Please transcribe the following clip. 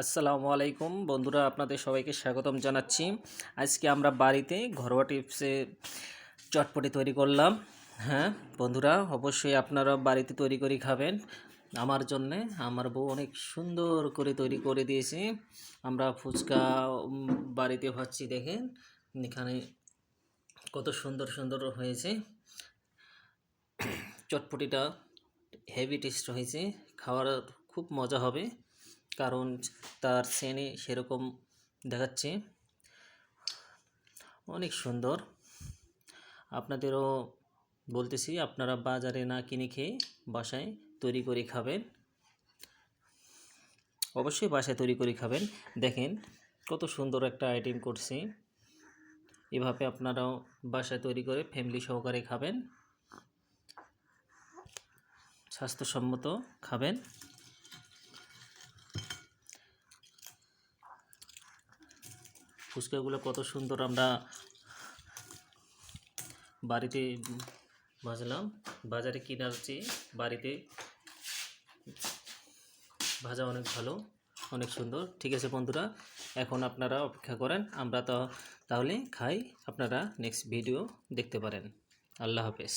আসসালামু আলাইকুম বন্ধুরা, আপনাদের সবাইকে স্বাগতম জানাচ্ছি। আজকে আমরা বাড়িতে ঘরোয়া টিপসে চটপটি তৈরি করলাম। হ্যাঁ বন্ধুরা, অবশ্যই আপনারা বাড়িতে তৈরি করে খাবেন। আমার জন্যে আমার বউ অনেক সুন্দর করে তৈরি করে দিয়েছে। আমরা ফুচকা বাড়িতে ভাজছি, দেখেন এখানে কত সুন্দর সুন্দর হয়েছে। চটপটিটা হেভি টেস্ট হয়েছে, খাওয়ার খুব মজা হবে, কারণ তার সেনে সেরকম দেখাচ্ছে, অনেক সুন্দর। আপনাদেরও বলতেছি, আপনারা বাজারে না কিনে খেয়ে বাসায় তৈরি করে খাবেন। অবশ্যই বাসায় তৈরি করে খাবেন। দেখেন কত সুন্দর একটা আইটেম করছি। এভাবে আপনারাও বাসায় তৈরি করে ফ্যামিলি সহকারে খাবেন, স্বাস্থ্যসম্মত খাবেন। ফুচকাগুলো কত সুন্দর আমরা বাড়িতে ভাজলাম, বাজারে কেনার চেয়ে বাড়িতে ভাজা অনেক ভালো, অনেক সুন্দর। ঠিক আছে বন্ধুরা, এখন আপনারা অপেক্ষা করেন, আমরা তাহলে খাই। আপনারা নেক্সট ভিডিও দেখতে পারেন। আল্লাহ হাফেজ।